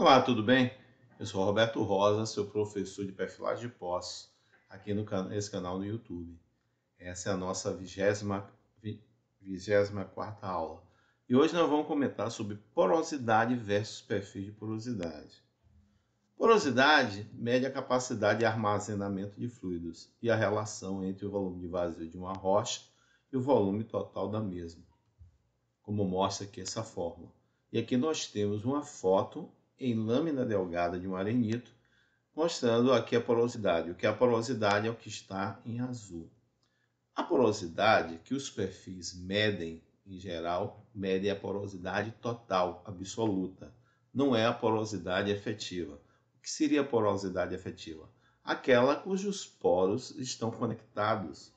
Olá, tudo bem? Eu sou Roberto Rosa, seu professor de perfilagem de poços, aqui nesse canal no YouTube. Essa é a nossa 24ª aula. E hoje nós vamos comentar sobre porosidade versus perfil de porosidade. Porosidade mede a capacidade de armazenamento de fluidos e a relação entre o volume de vazio de uma rocha e o volume total da mesma, como mostra aqui essa fórmula. E aqui nós temos uma foto em lâmina delgada de um arenito, mostrando aqui a porosidade. O que é a porosidade é o que está em azul. A porosidade que os perfis medem, em geral, medem a porosidade total, absoluta. Não é a porosidade efetiva. O que seria a porosidade efetiva? Aquela cujos poros estão conectados,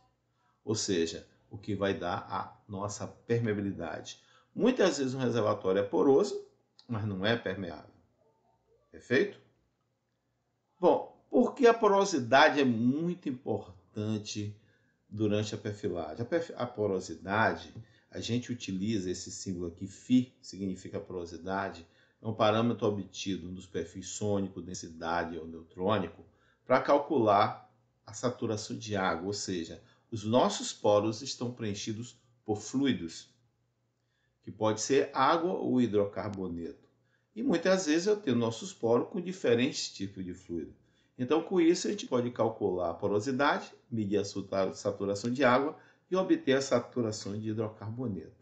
ou seja, o que vai dar a nossa permeabilidade. Muitas vezes um reservatório é poroso, mas não é permeável. Perfeito? Bom, por que a porosidade é muito importante durante a perfilagem? A porosidade, a gente utiliza esse símbolo aqui, φ, significa porosidade, é um parâmetro obtido nos perfis sônico, densidade ou neutrônico, para calcular a saturação de água, ou seja, os nossos poros estão preenchidos por fluidos, que pode ser água ou hidrocarboneto. E muitas vezes eu tenho nossos poros com diferentes tipos de fluido. Então, com isso, a gente pode calcular a porosidade, medir a saturação de água e obter a saturação de hidrocarboneto.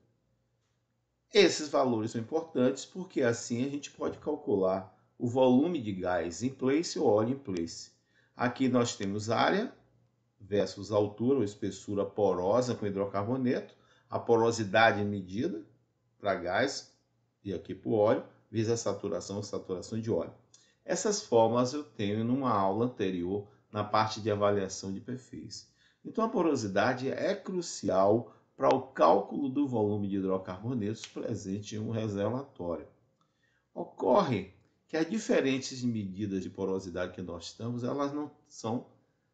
Esses valores são importantes porque assim a gente pode calcular o volume de gás em place ou óleo em place. Aqui nós temos área versus altura ou espessura porosa com hidrocarboneto, a porosidade medida para gás e aqui para o óleo, vezes a saturação de óleo. Essas fórmulas eu tenho numa aula anterior na parte de avaliação de perfis. Então a porosidade é crucial para o cálculo do volume de hidrocarbonetos presente em um reservatório. Ocorre que as diferentes medidas de porosidade que nós estamos, elas não são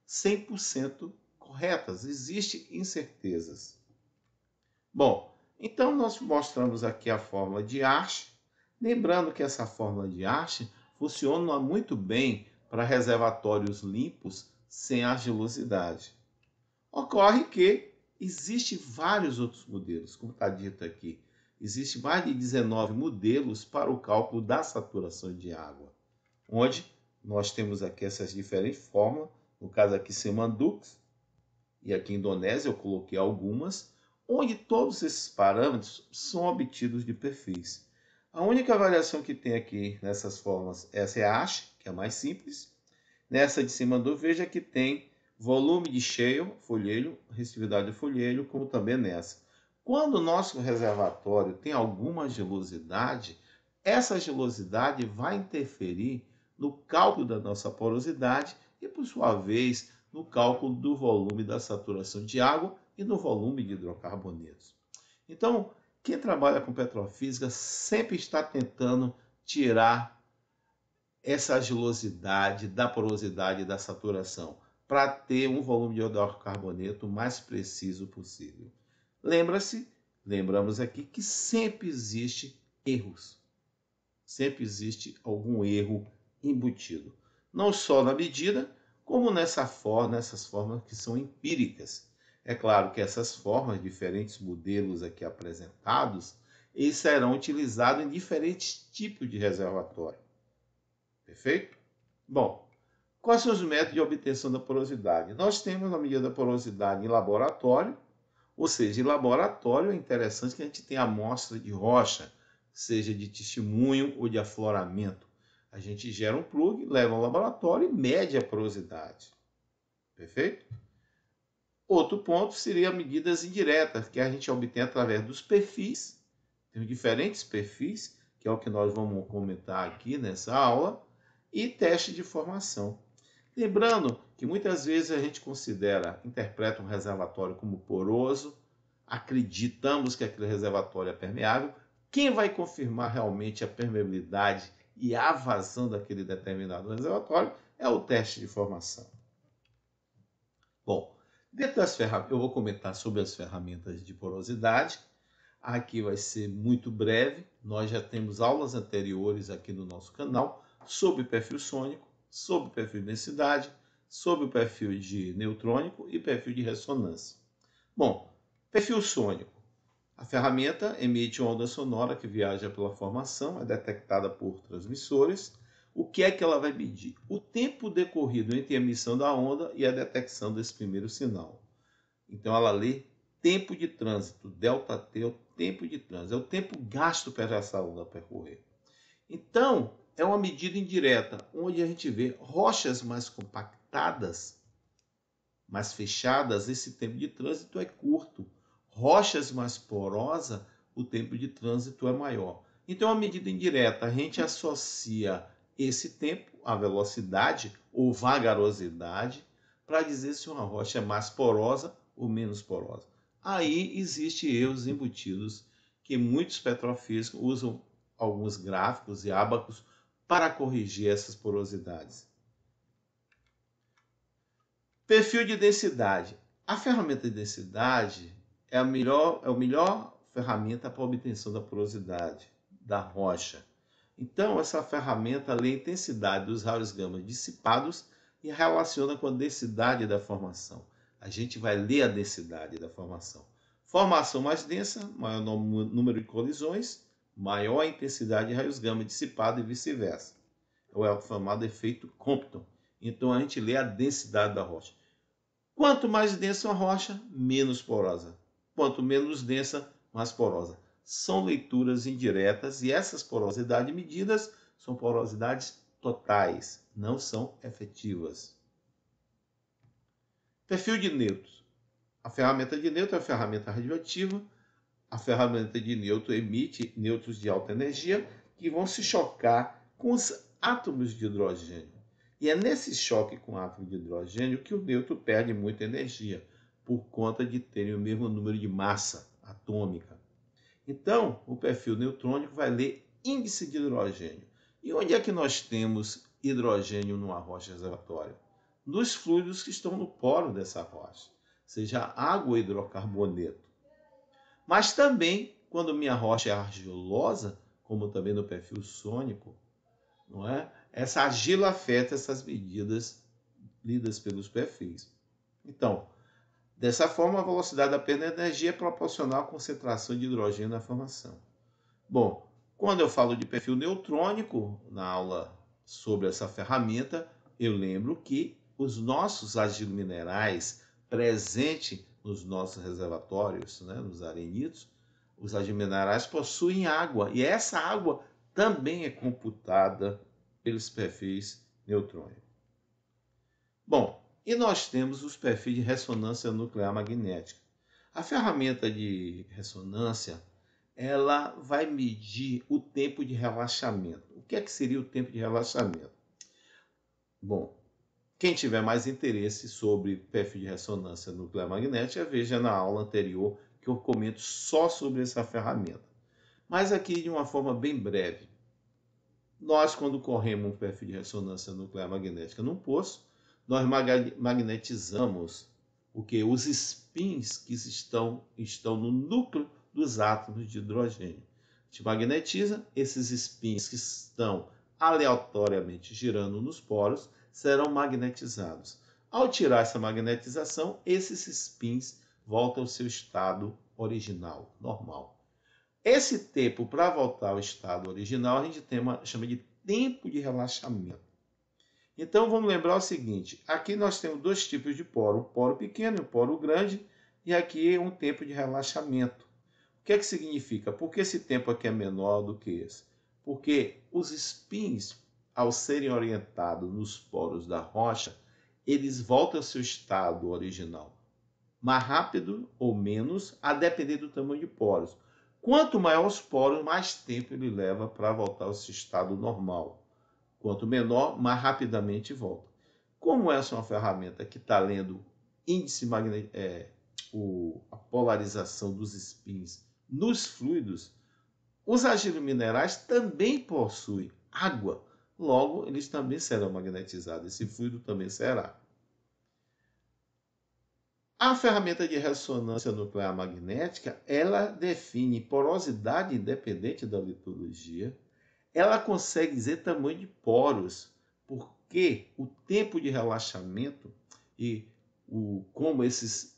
100% corretas, existem incertezas. Bom, então nós mostramos aqui a fórmula de Arch, lembrando que essa fórmula de Arch funciona muito bem para reservatórios limpos sem argilosidade. Ocorre que existem vários outros modelos, como está dito aqui. Existem mais de 19 modelos para o cálculo da saturação de água, onde nós temos aqui essas diferentes fórmulas, no caso aqui Simandux, e aqui Indonésia eu coloquei algumas, onde todos esses parâmetros são obtidos de perfis. A única variação que tem aqui nessas formas, essa é a ASH, que é a mais simples. Nessa de Simandux, veja que tem volume de cheio, folheiro, resistividade do folheiro, como também nessa. Quando o nosso reservatório tem alguma gelosidade, essa gelosidade vai interferir no cálculo da nossa porosidade e, por sua vez, no cálculo do volume da saturação de água e no volume de hidrocarbonetos. Então, quem trabalha com petrofísica sempre está tentando tirar essa gelosidade da porosidade e da saturação para ter um volume de hidrocarboneto mais preciso possível. Lembramos aqui que sempre existe erros. Sempre existe algum erro embutido. Não só na medida, como nessas formas que são empíricas. É claro que essas formas, diferentes modelos aqui apresentados, eles serão utilizados em diferentes tipos de reservatório. Perfeito? Bom, quais são os métodos de obtenção da porosidade? Nós temos a medida da porosidade em laboratório, ou seja, em laboratório é interessante que a gente tenha amostra de rocha, seja de testemunho ou de afloramento. A gente gera um plug, leva ao laboratório e mede a porosidade. Perfeito? Outro ponto seria medidas indiretas, que a gente obtém através dos perfis. Tem diferentes perfis, que é o que nós vamos comentar aqui nessa aula, e teste de formação. Lembrando que muitas vezes a gente interpreta um reservatório como poroso, acreditamos que aquele reservatório é permeável. Quem vai confirmar realmente a permeabilidade e a vazão daquele determinado reservatório é o teste de formação. Bom, dentro das ferramentas, eu vou comentar sobre as ferramentas de porosidade. Aqui vai ser muito breve, nós já temos aulas anteriores aqui no nosso canal sobre perfil sônico, sobre perfil de densidade, sobre o perfil de neutrônico e perfil de ressonância. Bom, perfil sônico. A ferramenta emite uma onda sonora que viaja pela formação, é detectada por transmissores. O que é que ela vai medir? O tempo decorrido entre a emissão da onda e a detecção desse primeiro sinal. Então ela lê tempo de trânsito, ΔT é o tempo de trânsito, é o tempo gasto para essa onda percorrer. Então, é uma medida indireta, onde a gente vê rochas mais compactadas, mais fechadas, esse tempo de trânsito é curto. Rochas mais porosas, o tempo de trânsito é maior. Então, é uma medida indireta, a gente associa esse tempo à velocidade ou vagarosidade para dizer se uma rocha é mais porosa ou menos porosa. Aí existem erros embutidos que muitos petrofísicos usam alguns gráficos e ábacos para corrigir essas porosidades. Perfil de densidade. A ferramenta de densidade é a melhor ferramenta para a obtenção da porosidade da rocha. Então, essa ferramenta lê a intensidade dos raios gama dissipados e relaciona com a densidade da formação. A gente vai ler a densidade da formação. Formação mais densa, maior número de colisões, maior a intensidade de raios gama dissipado e vice-versa. É o chamado efeito Compton. Então, a gente lê a densidade da rocha. Quanto mais densa a rocha, menos porosa. Quanto menos densa, mais porosa. São leituras indiretas e essas porosidades medidas são porosidades totais, não são efetivas. Perfil de nêutron. A ferramenta de nêutron é a ferramenta radioativa. A ferramenta de nêutron emite nêutrons de alta energia que vão se chocar com os átomos de hidrogênio. E é nesse choque com o átomo de hidrogênio que o nêutron perde muita energia, por conta de terem o mesmo número de massa atômica. Então, o perfil neutrônico vai ler índice de hidrogênio. E onde é que nós temos hidrogênio numa rocha reservatória? Nos fluidos que estão no poro dessa rocha, seja água ou hidrocarboneto. Mas também, quando minha rocha é argilosa, como também no perfil sônico, não é? Essa argila afeta essas medidas lidas pelos perfis. Então, dessa forma, a velocidade da perda de energia é proporcional à concentração de hidrogênio na formação. Bom, quando eu falo de perfil neutrônico, na aula sobre essa ferramenta, eu lembro que os nossos argilominerais presentes nos nossos reservatórios, né, nos arenitos, os argilominerais possuem água, e essa água também é computada pelos perfis neutrônicos. Bom, e nós temos os perfis de ressonância nuclear magnética. A ferramenta de ressonância, ela vai medir o tempo de relaxamento. O que é que seria o tempo de relaxamento? Bom, quem tiver mais interesse sobre perfil de ressonância nuclear magnética, veja na aula anterior que eu comento só sobre essa ferramenta. Mas aqui de uma forma bem breve. Nós, quando corremos um perfil de ressonância nuclear magnética num poço, nós magnetizamos os spins que estão no núcleo dos átomos de hidrogênio. A gente magnetiza, esses spins que estão aleatoriamente girando nos poros serão magnetizados. Ao tirar essa magnetização, esses spins voltam ao seu estado original, normal. Esse tempo para voltar ao estado original a gente chama de tempo de relaxamento. Então vamos lembrar o seguinte, aqui nós temos dois tipos de poro, o poro pequeno e o poro grande, e aqui é um tempo de relaxamento. O que é que significa? Por que esse tempo aqui é menor do que esse? Porque os spins, ao serem orientados nos poros da rocha, eles voltam ao seu estado original, mais rápido ou menos, a depender do tamanho de poros. Quanto maior os poros, mais tempo ele leva para voltar ao seu estado normal. Quanto menor, mais rapidamente volta. Como essa é uma ferramenta que está lendo índice a polarização dos spins nos fluidos, os argilominerais também possuem água. Logo, eles também serão magnetizados. Esse fluido também será. A ferramenta de ressonância nuclear magnética, ela define porosidade independente da litologia. Ela consegue dizer tamanho de poros, porque o tempo de relaxamento e como esses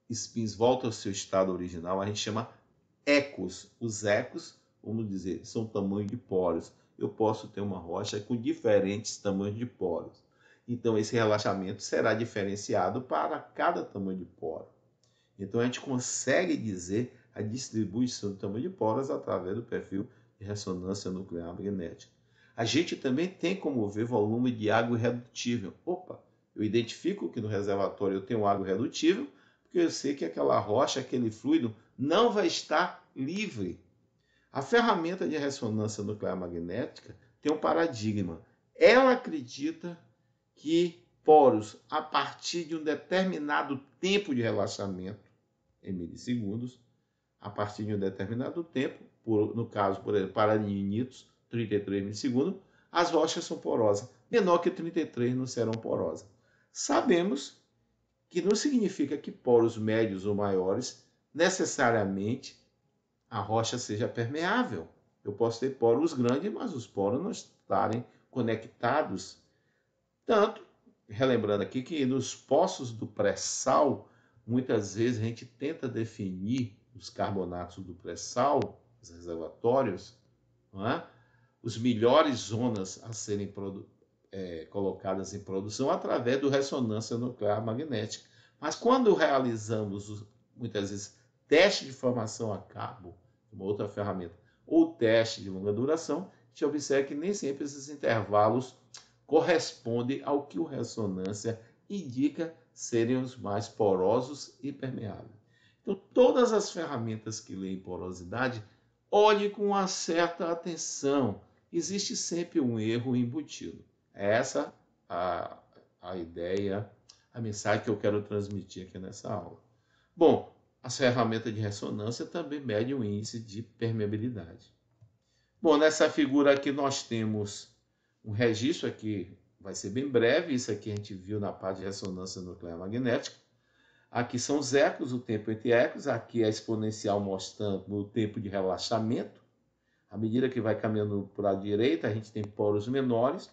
spins voltam ao seu estado original, a gente chama ecos. Os ecos, vamos dizer, são tamanho de poros. Eu posso ter uma rocha com diferentes tamanhos de poros. Então, esse relaxamento será diferenciado para cada tamanho de poro. Então, a gente consegue dizer a distribuição do tamanho de poros através do perfil de ressonância nuclear magnética. A gente também tem como ver volume de água irredutível. Opa, eu identifico que no reservatório eu tenho água irredutível, porque eu sei que aquela rocha, aquele fluido, não vai estar livre. A ferramenta de ressonância nuclear magnética tem um paradigma. Ela acredita que poros, a partir de um determinado tempo de relaxamento, em milissegundos, a partir de um determinado tempo, no caso, por exemplo, paranininitos, 33 milissegundos, as rochas são porosas. Menor que 33 não serão porosas. Sabemos que não significa que poros médios ou maiores, necessariamente, a rocha seja permeável. Eu posso ter poros grandes, mas os poros não estarem conectados. Tanto, relembrando aqui, que nos poços do pré-sal, muitas vezes a gente tenta definir os carbonatos do pré-sal, os reservatórios, não é? Os melhores zonas a serem colocadas em produção através do ressonância nuclear magnética. Mas quando realizamos, muitas vezes, teste de formação a cabo, uma outra ferramenta, ou teste de longa duração, a gente observa que nem sempre esses intervalos correspondem ao que o ressonância indica serem os mais porosos e permeáveis. Então, todas as ferramentas que leem porosidade, olhe com uma certa atenção. Existe sempre um erro embutido. Essa é a ideia, a mensagem que eu quero transmitir aqui nessa aula. Bom, as ferramentas de ressonância também medem o índice de permeabilidade. Bom, nessa figura aqui nós temos um registro aqui, vai ser bem breve, isso aqui a gente viu na parte de ressonância nuclear magnética. Aqui são os ecos, o tempo entre ecos, aqui é a exponencial mostrando o tempo de relaxamento. À medida que vai caminhando para a direita, a gente tem poros menores.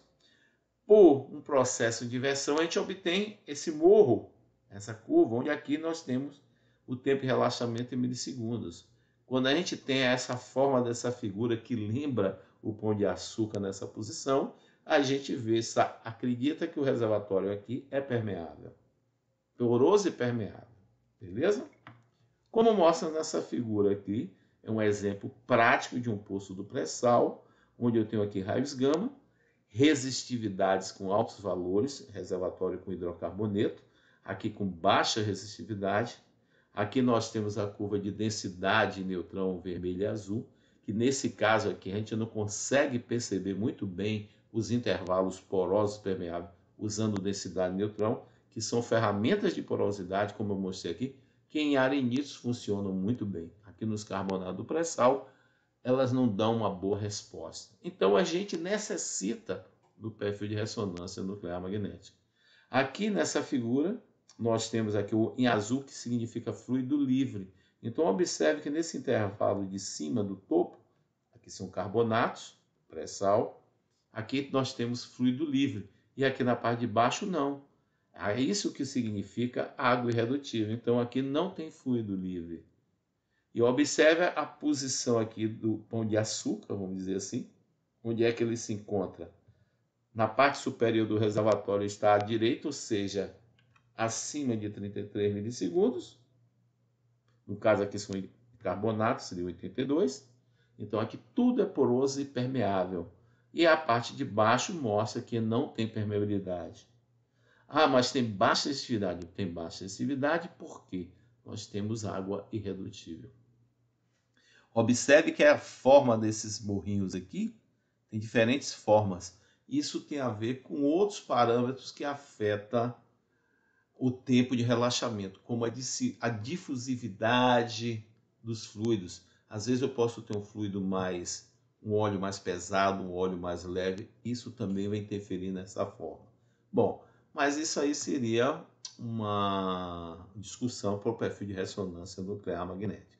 Por um processo de inversão, a gente obtém esse morro, essa curva, onde aqui nós temos o tempo de relaxamento em milissegundos. Quando a gente tem essa forma dessa figura que lembra o Pão de Açúcar nessa posição, a gente acredita que o reservatório aqui é permeável. Poroso e permeável. Beleza? Como mostra nessa figura aqui, é um exemplo prático de um poço do pré-sal, onde eu tenho aqui raios gama, resistividades com altos valores, reservatório com hidrocarboneto, aqui com baixa resistividade. Aqui nós temos a curva de densidade neutrão vermelho e azul, que nesse caso aqui a gente não consegue perceber muito bem os intervalos porosos permeáveis usando densidade neutrão, que são ferramentas de porosidade, como eu mostrei aqui, que em arenitos funcionam muito bem. Aqui nos carbonatos do pré-sal, elas não dão uma boa resposta. Então, a gente necessita do perfil de ressonância nuclear magnética. Aqui nessa figura, nós temos aqui o em azul, que significa fluido livre. Então, observe que nesse intervalo de cima do topo, aqui são carbonatos, pré-sal, aqui nós temos fluido livre. E aqui na parte de baixo, não. É isso que significa água irredutível. Então, aqui não tem fluido livre. E observe a posição aqui do Pão de Açúcar, vamos dizer assim, onde é que ele se encontra. Na parte superior do reservatório está à direita, ou seja, acima de 33 milissegundos. No caso aqui são carbonatos, seria 82. Então aqui tudo é poroso e permeável. E a parte de baixo mostra que não tem permeabilidade. Ah, mas tem baixa resistividade. Tem baixa resistividade porque nós temos água irredutível. Observe que a forma desses morrinhos aqui tem diferentes formas. Isso tem a ver com outros parâmetros que afetam o tempo de relaxamento, como a difusividade dos fluidos. Às vezes eu posso ter um óleo mais pesado, um óleo mais leve. Isso também vai interferir nessa forma. Bom, mas isso aí seria uma discussão para o perfil de ressonância nuclear magnética.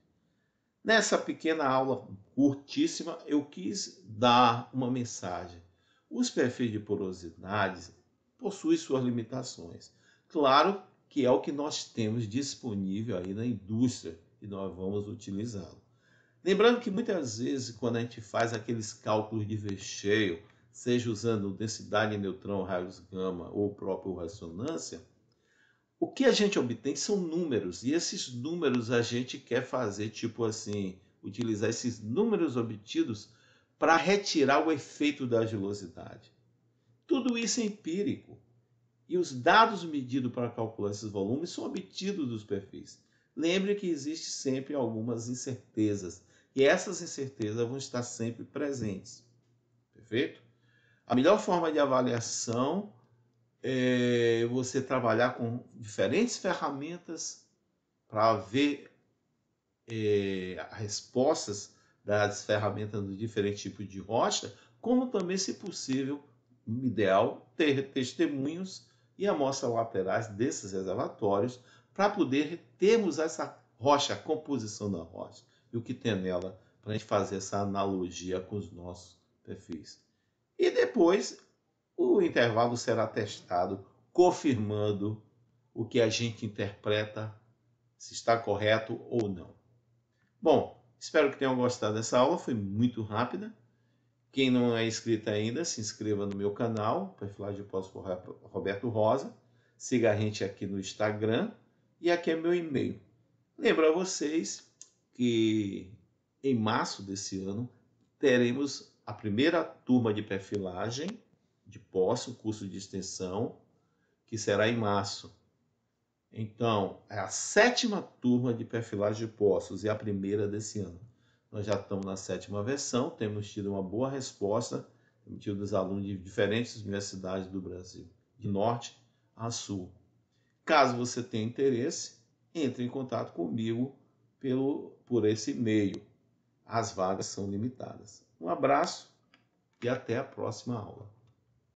Nessa pequena aula curtíssima, eu quis dar uma mensagem. Os perfis de porosidade possuem suas limitações. Claro que é o que nós temos disponível aí na indústria e nós vamos utilizá-lo. Lembrando que muitas vezes, quando a gente faz aqueles cálculos de recheio, seja usando densidade de neutrão, raios gama ou próprio ressonância, o que a gente obtém são números, e esses números a gente quer fazer, tipo assim, utilizar esses números obtidos para retirar o efeito da gelosidade. Tudo isso é empírico, e os dados medidos para calcular esses volumes são obtidos dos perfis. Lembre que existe sempre algumas incertezas, e essas incertezas vão estar sempre presentes. Perfeito? A melhor forma de avaliação é você trabalhar com diferentes ferramentas para ver as respostas das ferramentas dos diferentes tipos de rocha, como também, se possível, ideal, ter testemunhos e amostras laterais desses reservatórios para poder termos essa rocha, a composição da rocha e o que tem nela, para a gente fazer essa analogia com os nossos perfis. E depois o intervalo será testado, confirmando o que a gente interpreta, se está correto ou não. Bom, espero que tenham gostado dessa aula, foi muito rápida. Quem não é inscrito ainda, se inscreva no meu canal, Perfilagem de Poços por Roberto Rosa. Siga a gente aqui no Instagram e aqui é meu e-mail. Lembro a vocês que em março desse ano teremos a primeira turma de perfilagem de poço, um curso de extensão, que será em março. Então, é a 7ª turma de perfilagem de poços e a primeira desse ano. Nós já estamos na 7ª versão, temos tido uma boa resposta, temos tido os alunos de diferentes universidades do Brasil, de norte a sul. Caso você tenha interesse, entre em contato comigo por esse e-mail. As vagas são limitadas. Um abraço e até a próxima aula.